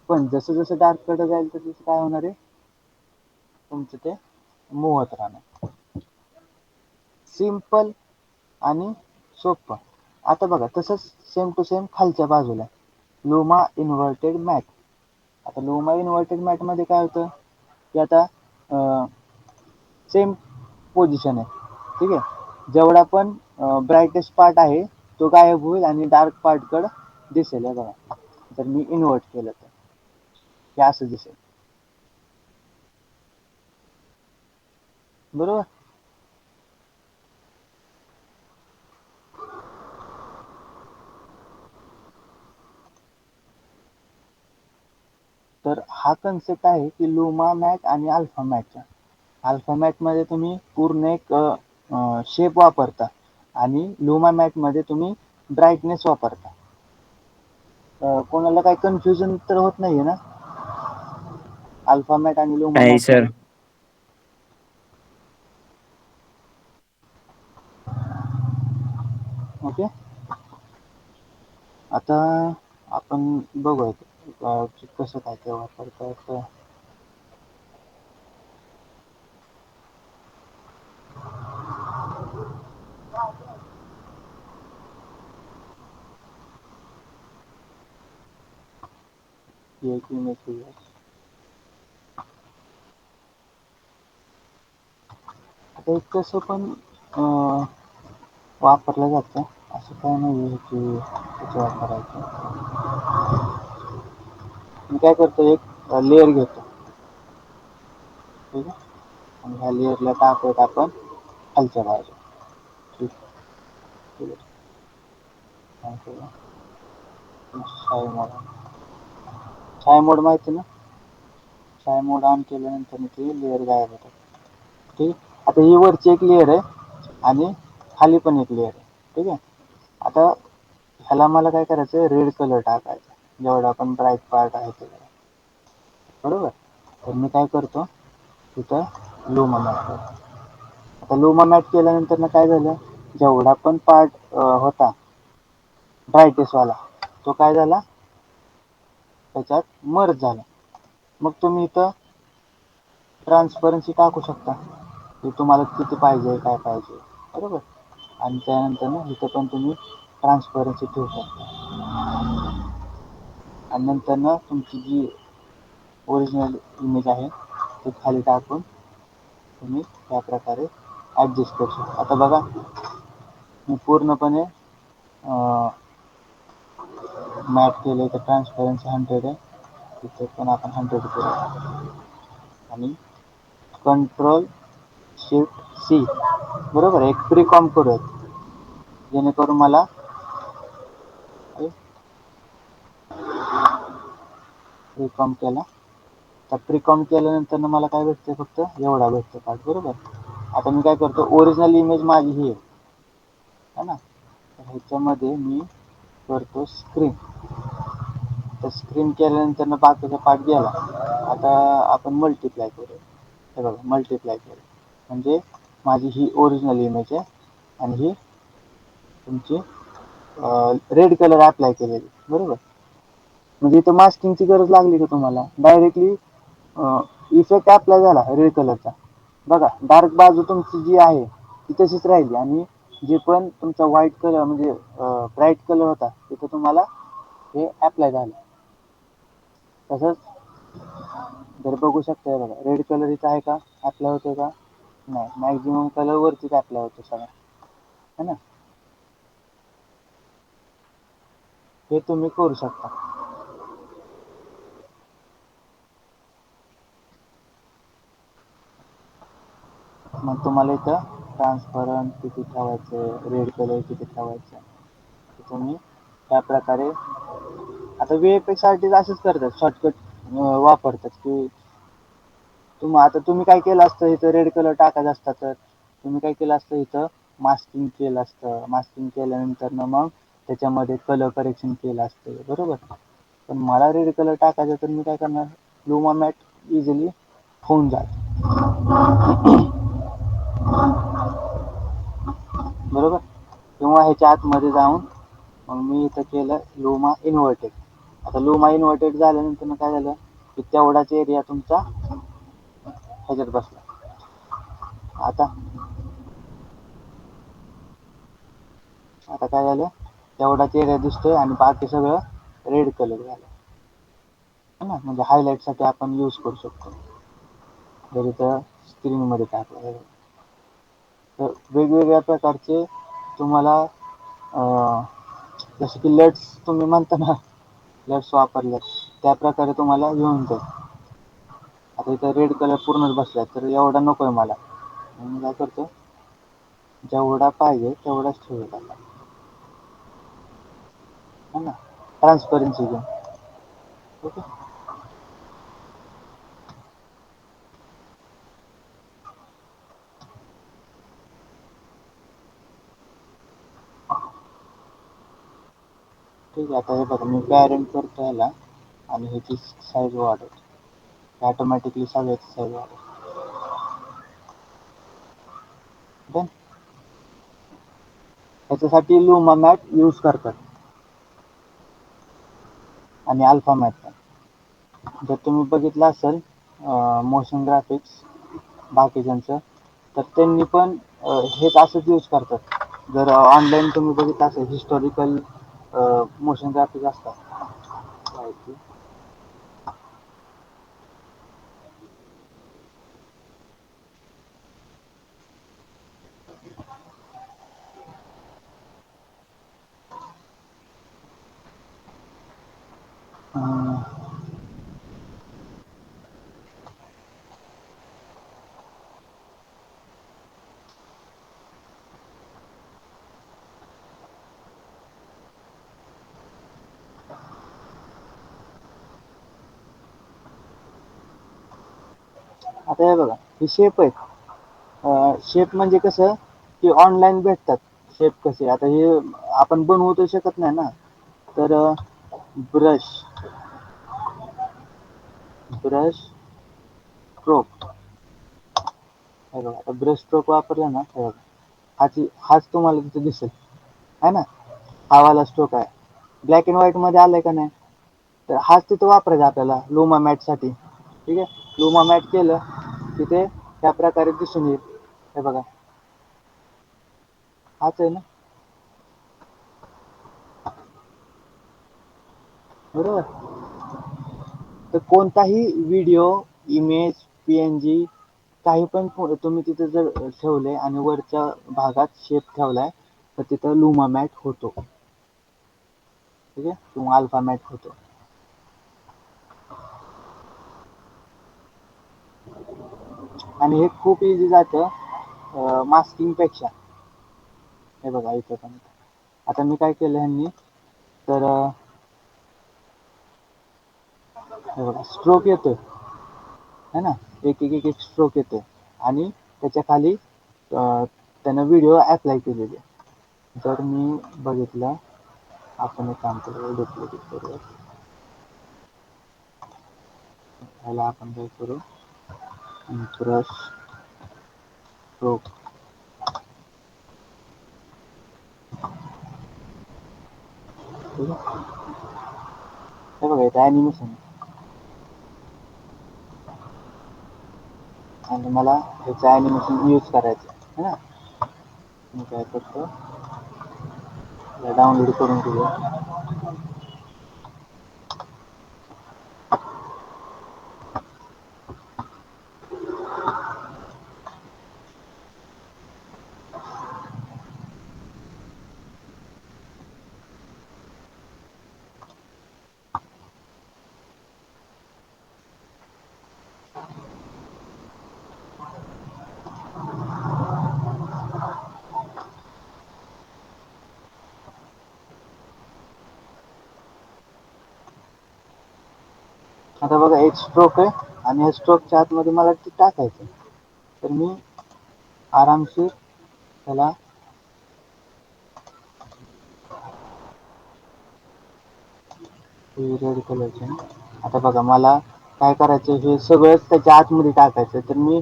पण जसं जसं डार्क कडे जाईल तर तसं काय होणार आहे, तुमचं ते मोहत राहणार. सिंपल आणि सोपं. आता बघा, तसंच सेम टू सेम खालच्या बाजूला लुमा इन्व्हर्टेड मॅट. आता लुमा इन्व्हर्टेड मॅट मध्ये काय होतं की आता सेम पोझिशन आहे, ठीक आहे. जेवढा पण ब्राईटेस्ट पार्ट आहे तो गायब होईल आणि डार्क पार्टकडं दिसेल. हे बघा, जर मी इन्व्हर्ट केलं तर हे असं दिसेल, बरोबर. तर हा कन्सेप्ट आहे की लुमा मॅट आणि अल्फा मॅटचा. अल्फा मॅटमध्ये तुम्ही पूर्ण एक शेप वापरता आणि लुमा मॅटमध्ये तुम्ही ब्राईटनेस वापरता. कोणाला काही कन्फ्युजन तर होत नाहीये ना अल्फा मॅट आणि लुमा नाही मॅट सर. मध्ये. ओके, आता आपण बघूयात की कसं काय ते वापरता येतं. एक इमेज घेऊया. आता एक कसं पण वापरलं जातं, असं काय नाही आहे की त्याचं वापरायचं. मी काय करतो, एक लेअर घेतो, ठीक आहे, आणि ह्या लेअरला टाकत आपण खालच्या बाजू, ठीक आहे. छाया मोड, छाया मोड माहिती ना, छाया मोड ऑन केल्यानंतर ती लेअर गायब होतात, ठीक. आता ही वरची एक लेअर आहे आणि खाली पण एक लेअर आहे, ठीक आहे. आता ह्याला मला काय करायचं, रेड कलर टाकायचा जेवढा आपण ब्राईट पार्ट आहे तेवढा, बरोबर. तर मी काय करतो, तिथं लुमा मॅट करतो. आता लुमा मॅट केल्यानंतर ना काय झालं, जेवढा पण पार्ट होता ब्राईटेस्ट वाला तो काय झाला, त्याच्यात मर्ज झाला. मग तुम्ही इथं ट्रान्सपरन्सी टाकू शकता की तुम्हाला किती पाहिजे, काय पाहिजे, बरोबर. आणि त्यानंतर ना इथं पण तुम्ही ट्रान्सपरन्सी ठेवू शकता. आणि नंतर ना तुमची जी ओरिजिनल इमेज आहे ती खाली टाकून तुम्ही त्या प्रकारे ॲडजस्ट करू शकता. आता बघा, मी पूर्णपणे मॅट केलं तर ट्रान्सपरन्सी 100 आहे, तिथे पण आपण 100 करू आणि कंट्रोल Shift C, बरोबर. एक प्रीकॉम करूयात जेणेकरून मला प्रीकॉम केला. तर प्रीकॉम केल्यानंतर मला काय भेटते, फक्त एवढा भेटतो पार्ट, बरोबर. आता मी काय करतो, ओरिजिनल इमेज माझी ही आहे ना, तर ह्याच्यामध्ये मी करतो स्क्रीन. तर स्क्रीन केल्यानंतर बाकीचा पार्ट गेला. आता आपण मल्टिप्लाय करू. हे बघा, मल्टिप्लाय करू म्हणजे माझी ही ओरिजिनल इमेज आहे आणि ही तुमची रेड कलर अप्लाय केलेली, बरोबर. म्हणजे इथं मास्किंगची गरज लागली का तुम्हाला, डायरेक्टली इफेक्ट अप्लाय झाला रेड कलरचा. बघा, डार्क बाजू तुमची जी आहे ती तशीच राहिली आणि जे पण तुमचा व्हाईट कलर म्हणजे ब्राईट कलर होता तिथं तुम्हाला हे अप्लाय झालं. तसंच जर बघू शकता, बघा रेड कलर इथं आहे का, अप्लाय होतो का, नाही. मॅक्झिमम कलर वरतीच अप्लाय होतो सगळा, है ना. हे तुम्ही करू शकता. मग तुम्हाला इथं ट्रान्सपरंट किती ठेवायचं, रेड कलर किती ठेवायचं, ते तुम्ही त्या प्रकारे. आता VFX आर्टिस्ट असंच करतात, शॉर्टकट वापरतात की आता तुम्ही काय केलं असतं, इथं रेड कलर टाकायचा असता तर तुम्ही काय केलं असतं, इथं मास्किंग केलं असतं. मास्किंग केल्यानंतर मग त्याच्यामध्ये कलर करेक्शन केलं असतं, बरोबर. पण मला रेड कलर टाकायचा तर मी काय करणार, लुमा मॅट इझिली होऊन जात, बरोबर. किंवा ह्याच्या आतमध्ये जाऊन मग मी इथं केलं लुमा इन्व्हर्टेड. आता लुमा इन्व्हर्टेड झाल्यानंतर काय झालं की तेवढाच एरिया तुमचा ह्याच्यात बसला. आता काय झालं, तेवढाच एरिया दिसतोय आणि बाकी सगळं रेड कलर झालं, है ना. म्हणजे हायलाईटसाठी आपण यूज करू शकतो जर इथं स्क्रीनमध्ये टाकलं. तर वेगवेगळ्या प्रकारचे तुम्हाला जसं की लेट्स तुम्ही म्हणता ना, लेट्स वापरले त्या प्रकारे तुम्हाला घेऊन जाईल. आता इथं रेड कलर पूर्णच बसला तर एवढा नको आहे मला, मी काय करतो, जेवढा पाहिजे तेवढाच ठेवत आता, है ना, ट्रान्सपरन्सी घेऊन. ओके. ठीक आहे. आता हे बघा, मी पॅरेंट करतो ह्याला आणि ह्याची साईज वाढवतो, ऑटोमॅटिकली सगळ्याची साईज वाढवतो. डन. ह्याच्यासाठी लुमा मॅट यूज करतात आणि अल्फा मॅट पण. जर तुम्ही बघितलं असेल मोशन ग्राफिक्स बाकीच्यांचं, तर त्यांनी पण हेच असंच यूज करतात. जर ऑनलाईन तुम्ही बघितलं असेल हिस्टॉरिकल मोशन ग्राफिक्स असतात. आता हे बघा, हे शेप आहेत. शेप म्हणजे कसं की ऑनलाईन भेटतात शेप कसे. आता हे आपण बनवू तर शकत नाही ना, तर ब्रश स्ट्रोक, हे बघा. आता ब्रश स्ट्रोक वापरला ना, हे बघा, हाच तुम्हाला तिथे दिसेल, है ना. हा वाला स्ट्रोक आहे, ब्लॅक अँड व्हाईट मध्ये आलाय का नाही, तर हाच तिथं वापरायचा आपल्याला लुमा मॅट साठी. ठीक आहे. लुमा मॅट केलं तिथे त्या प्रकारे दिसून येईल. हे बघा, हाच आहे ना, बरोबर. तर कोणताही व्हिडिओ, इमेज, PNG काही पण तुम्ही तिथे जर ठेवले आणि वरच्या भागात शेप ठेवलाय तर तिथं लुमा मॅट होतो. ठीक आहे, किंवा अल्फा मॅट होतो. आणि हे खूप इझी जातं. मास्किंग पेक्षा हे बघा इथं पण आता मी काय केलं ह्यांनी तर हे बघा स्ट्रोक येतोय है ना, एक स्ट्रोक येतोय आणि त्याच्या खाली त्यानं व्हिडिओ अप्लाय केलेली आहे. जर मी बघितलं आपण एक काम करू डुप्लिकेट करू ह्याला आपण काय करू ब्रश स्ट्रोक ठीक आहे. हे बघा इथं ॲनिमेशन आणि मला ह्याचं ॲनिमेशन यूज करायचं आहे ना, मी काय करतो डाउनलोड करून घेऊया. आता बघा एक स्ट्रोक आहे आणि या स्ट्रोकच्या आतमध्ये मला ते टाकायचं, तर मी आरामशीर त्याला रेड कलरचे. आता बघा मला काय करायचं हे सगळंच त्याच्या आतमध्ये टाकायचं, तर मी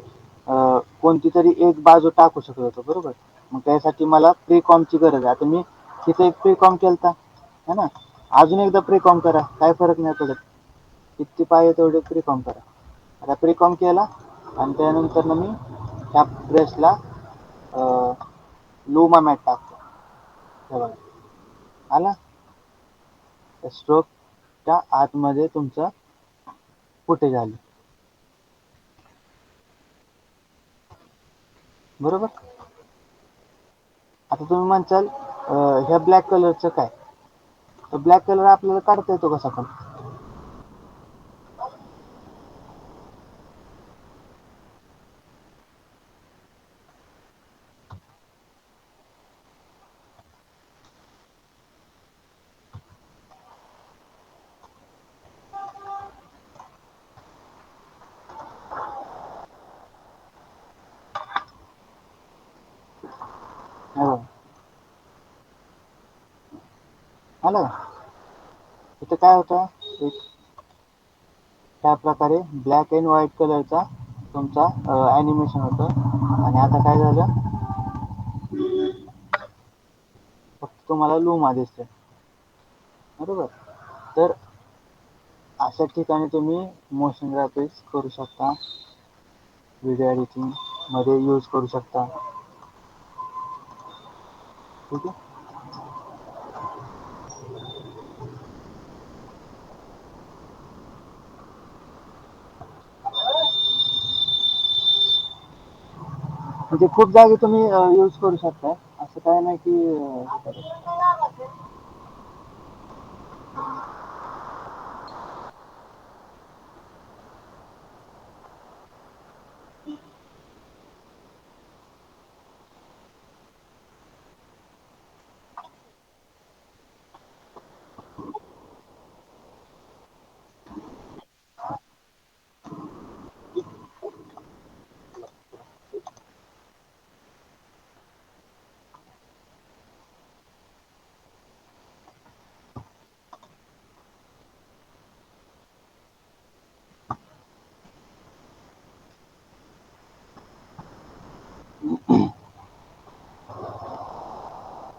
कोणती तरी एक बाजू टाकू शकत होतो बरोबर. मग त्यासाठी मला प्रीकॉमची गरज आहे. आता मी तिथे एक प्रीकॉम केलता है ना, अजून एकदा प्रीकॉम करा काय फरक नाही पडत, किती पाहिजे तेवढे प्रीकॉम करा. आता प्रीकॉम केला आणि त्यानंतर मी ह्या प्रेसला लुमा मॅट टाकतो हे बघा आला स्ट्रोकच्या आतमध्ये तुमचं फुटेज आले बरोबर. आता तुम्ही म्हणसाल ह्या ब्लॅक कलरचं काय, तर ब्लॅक कलर आपल्याला काढता येतो कसा पण. हे बघा आलं का, इथं काय होतं एक त्या प्रकारे ब्लॅक अँड व्हाईट कलरचा तुमचा ॲनिमेशन होतं आणि आता काय झालं फक्त तुम्हाला लुमा दिसते बरोबर. तर अशा ठिकाणी तुम्ही मोशन ग्राफिक्स करू शकता, व्हिडिओ एडिटिंग मध्ये यूज करू शकता ठीक आहे. म्हणजे खूप जागी तुम्ही यूज करू शकता, असं काय नाही की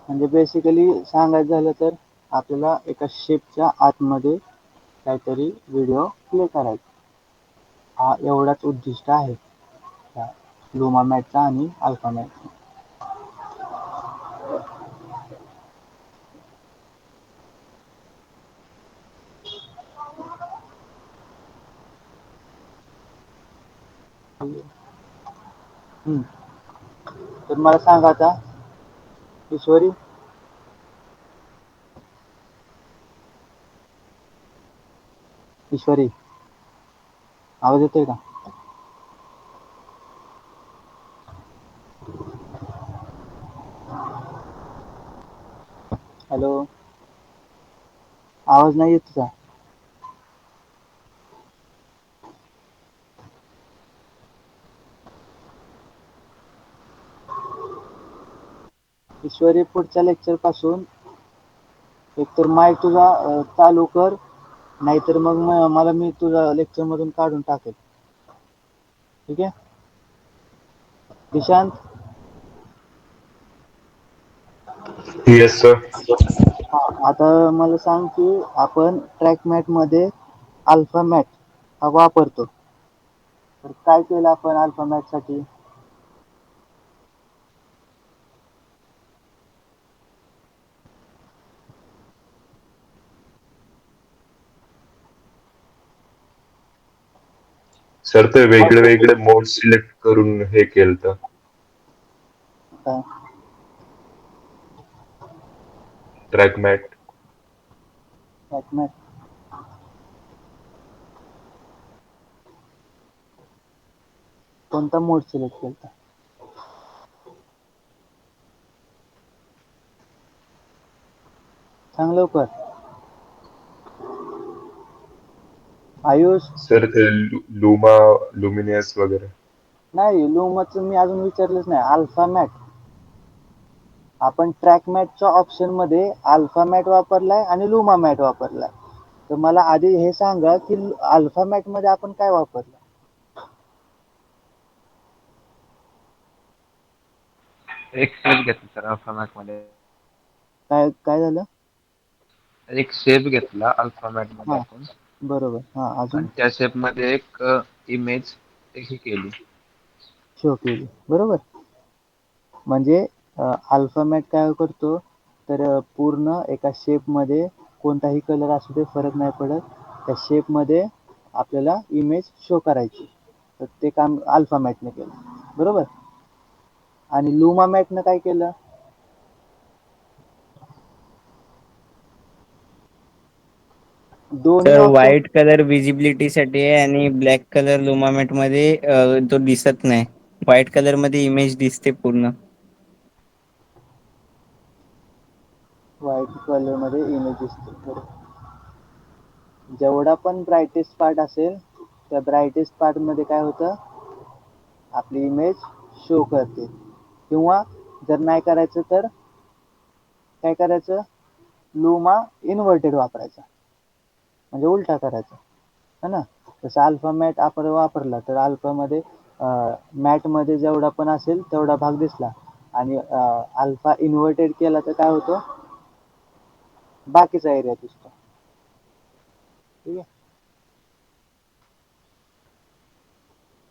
म्हणजे बेसिकली सांगायचं झालं तर आपल्याला एका शेपच्या आतमध्ये काहीतरी व्हिडिओ प्ले करायचा, हा एवढाच उद्दिष्ट आहे त्या लुमा मॅटचा आणि अल्फा मॅटचा. तर मला सांगा आता ईश्वरी, ईश्वरी आवाज येतोय का? हॅलो, आवाज नाही येत तुझा. ईश्वरी, पुढच्या लेक्चर पासून एकतर माईक तुझा चालू कर, नाहीतर मग मला मी तुझा लेक्चर मधून काढून टाकेल. ठीक आहे. Nishant, yes sir. आता मला सांग की आपण ट्रॅक मॅट मध्ये अल्फा मॅट हा वापरतो, तर काय केलं आपण अल्फा मॅट साठी? सर ते वेगळे वेगळे मोड सिलेक्ट करून हे केलं. काय? Track mat. ट्रॅक मॅट कोणता मोड सिलेक्ट केला? सांग लवकर. आयुष, सर ते लुमा, लुमिनियस वगैरे. नाही लुमाचं मी अजून विचारलंच नाही. अल्फा मॅट, आपण ट्रॅक मॅटच्या ऑप्शन मध्ये अल्फा मॅट वापरलाय आणि लुमा मॅट वापरलाय. तर मला आधी हे सांगा की अल्फा मॅट मध्ये आपण काय वापरलं? एक शेप घेतला सर अल्फामॅट मध्ये. काय काय झालं? एक शेप घेतला अल्फामॅट मध्ये हा, आपण, बरोबर. हा, अजून आणि त्या शेप मध्ये एक इमेज ही केली. शो केली, बरोबर. म्हणजे अल्फामॅट काय करतो, तर पूर्ण एका शेप मध्ये कोणताही कलर असू दे फरक नाही पडत, त्या शेप मध्ये आपल्याला इमेज शो करायची. तर ते काम अल्फामॅटने केलं, बरोबर. आणि लुमा मॅटनं काय केलं? दोन्ही तर ऑप्शन. व्हाईट कलर विजिबिलिटी साठी आहे आणि ब्लॅक कलर लुमामेट मध्ये तो दिसत नाही. व्हाईट कलर मध्ये इमेज दिसते पूर्ण. व्हाईट कलर मध्ये इमेज दिसते, बरोबर. जेवढा पण ब्राईटेस्ट पार्ट असेल त्या ब्राईटेस्ट पार्ट मध्ये काय होतं, आपली इमेज शो करते. किंवा जर नाही करायचं तर काय करायचं, लुमा इन्व्हर्टेड वापरायचा, म्हणजे उलटा करायचा, है ना. जसं अल्फा मॅट आपण वापरला तर अल्फा मध्ये मॅट मध्ये जेवढा पण असेल तेवढा भाग दिसला, आणि अल्फा इन्व्हर्टेड केला तर काय होतं, बाकीचा एरिया दिसतो. ठीक आहे.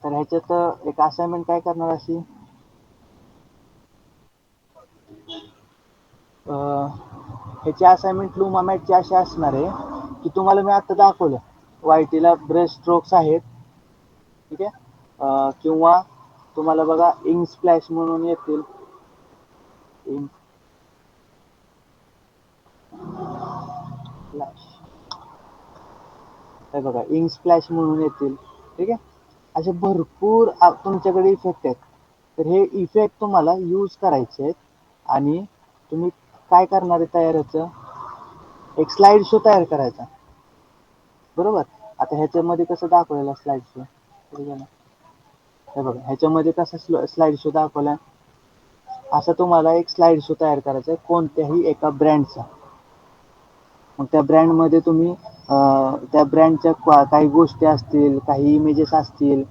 तर ह्याच्यात एक असाइनमेंट काय करणार अशी, ह्याची असाइनमेंट लुमा मॅटची अशी असणार आहे की तुम्हाला मी आता दाखवलं वायटीला ब्रश स्ट्रोक्स आहेत. ठीक आहे. किंवा तुम्हाला बघा इंक स्प्लॅश म्हणून येतील. इंक स्प्लॅश, हे बघा इंक स्प्लॅश म्हणून येतील. ठीक आहे. असे भरपूर तुमच्याकडे इफेक्ट आहेत. तर हे इफेक्ट तुम्हाला यूज करायचे आहेत, आणि तुम्ही काय करणार आहे तयार, ह्याचं एक स्लाइड शो तयार करायचा, बरोबर. आता ह्याच्यामध्ये कसं दाखवलेलं स्लाइड शो, हे बघा ह्याच्यामध्ये कसं स्लाइड शो दाखवलाय, असं तुम्हाला एक स्लाइड शो तयार करायचा आहे कोणत्याही एका ब्रँडचा. मग त्या ब्रँडमध्ये तुम्ही त्या ब्रँडच्या काही गोष्टी असतील, काही इमेजेस असतील,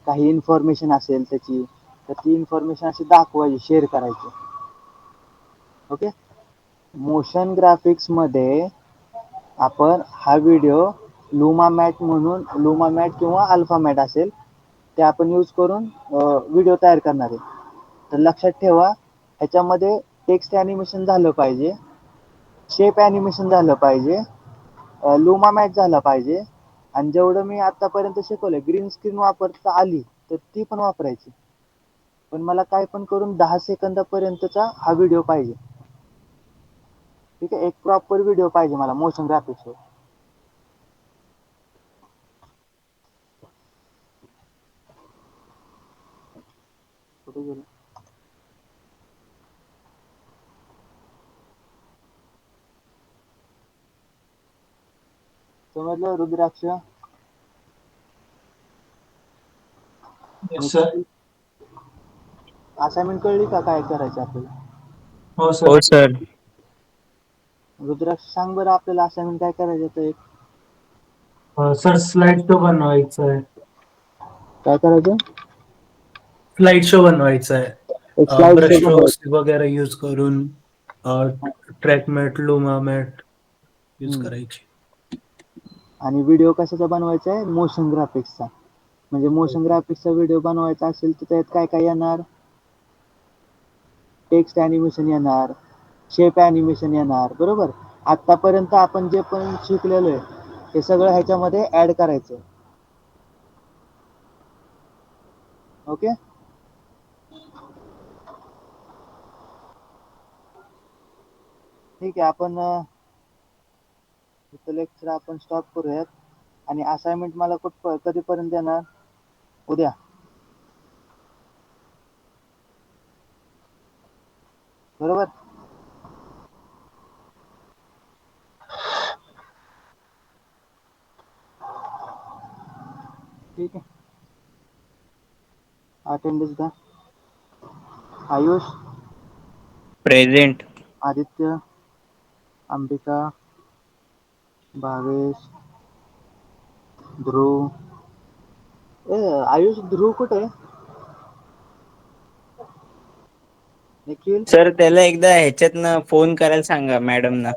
काही इन्फॉर्मेशन असेल त्याची, तर ती इन्फॉर्मेशन अशी दाखवायची, शेअर करायची. ओके. मोशन ग्राफिक्स मध्ये आपण हा व्हिडिओ लुमा मॅट म्हणून, लुमा मॅट किंवा अल्फा मॅट असेल ते आपण यूज करून व्हिडिओ तयार करणार आहे. तर लक्षात ठेवा, ह्याच्यामध्ये टेक्स्ट ॲनिमेशन झालं पाहिजे, शेप ॲनिमेशन झालं पाहिजे, लुमा मॅट झाला पाहिजे, आणि जेवढं मी आतापर्यंत शिकवलंय ग्रीन स्क्रीन वापरता आली तर ती पण वापरायची. पण मला काय पण करून 10 सेकंदापर्यंतचा हा व्हिडिओ पाहिजे. ठीक आहे. एक प्रॉपर व्हिडिओ पाहिजे मला मोशन ग्राफिक्सवर. कुठे गेलं? समजलं रुद्राक्ष? Yes sir. असाइनमेंट कळली का काय करायचं आपल्याला? हो सर. हो सर. रुद्राक्ष सांग बरं आपल्याला असाइनमेंट काय करायचं तर एक. सर स्लाइड शो बनवायचा आहे. काय करायचं? स्लाइड शो बनवायचा आहे. एक स्लाइड ब्रश शो स्ट्रोक्स वगैरे यूज करून track mat, luma mat use करायची. आणि व्हिडिओ कशाचा बनवायचा आहे? मोशन ग्राफिक्सचा. म्हणजे मोशन ग्राफिक्सचा व्हिडिओ बनवायचा असेल तर त्यात काय काय येणार? टेक्स्ट ॲनिमेशन येणार, शेप ॲनिमेशन येणार, बरोबर? आतापर्यंत आपण जे पण शिकलेलो आहे ते सगळं ह्याच्यामध्ये ऍड करायचं. ओके. ठीक आहे, आपण इथं लेक्चर आपण स्टॉप करूयात. आणि असाइनमेंट मला कधीपर्यंत देणार? उद्या. बरोबर. ठीक आहे. अटेंडन्स द्या. आयुष, प्रेझेंट. आदित्य, अंबिका, भावेश, ध्रुव. आयुष, ध्रुव कुठे आहे? निखिल. सर त्याला एकदा ह्याच्यातनं फोन करायला सांगा मॅडमना.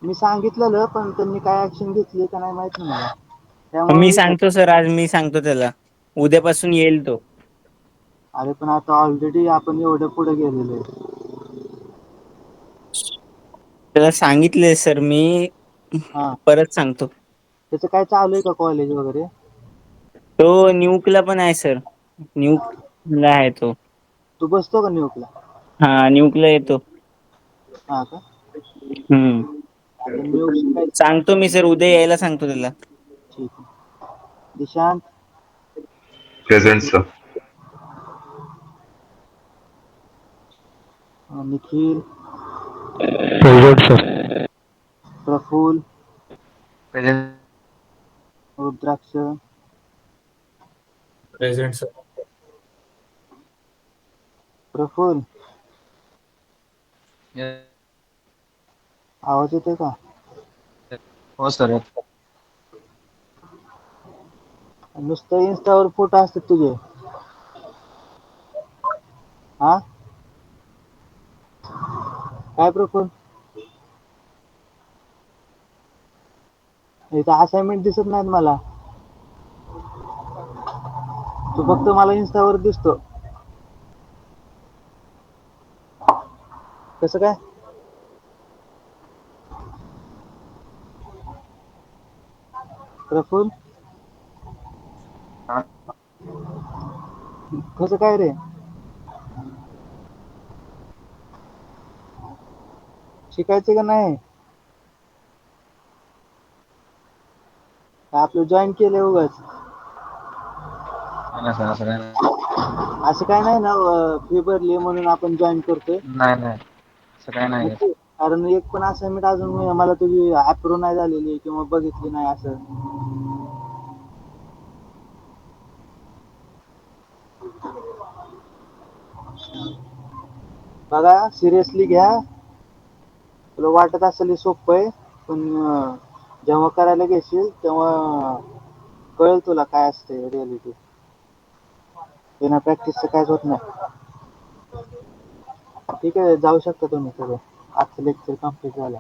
मी सांगितलेलं पण त्यांनी काय ऍक्शन घेतली का नाही माहित नाही मला. मी त्यामुळे सांगतो सर, आज मी सांगतो त्याला. उद्यापासून येईल तो. अरे पण आता ऑलरेडी आपण एवढं पुढे गेलेलो आहे. त्याला सांगितले सर मी, हा, परत सांगतो. त्याचं काय चालू आहे का कॉलेज वगैरे? तो न्यूकला पण आहे सर. न्यूकला आहे तो. तू बसतो का न्यूकला? हा, न्यूकला येतो. हा का? आता न्यूक शिकायचं. सांगतो मी सर, उद्या यायला सांगतो त्याला. ठीक आहे. Dishant. Present sir. Nikhil. Present sir. Praful, present. Rudraksh, present sir. Praful. आवाज येतोय का? हो सर. नुसतं इन्स्टावर फोटो असतात तुझे. हा, काय प्रफुल? इथं असाइनमेंट दिसत नाहीत मला. तू फक्त मला इन्स्टावर दिसतो. कसं काय? प्रफुल, कसं काय रे? शिकायचं का नाही? आपलं जॉईन केलंय उगाच. असं काय नाही. असं काय नाही ना, फी भरली म्हणून आपण जॉईन करतोय. नाही असं काय नाही. नक्की. कारण एक पण असाइनमेंट अजून मला तुझी अप्रूव्ह नाही झालेली किंवा बघितली नाही असं. बघा, सिरियसली घ्या. तुला वाटत असेल हे सोपं आहे, पण जेव्हा करायला घेशील तेव्हा कळेल तुला काय असते रिअलिटी. बिना प्रॅक्टिसचं काहीच होत नाही. ठीक आहे, जाऊ शकता तुम्ही सगळं. आजचं लेक्चर कम्प्लीट झालं.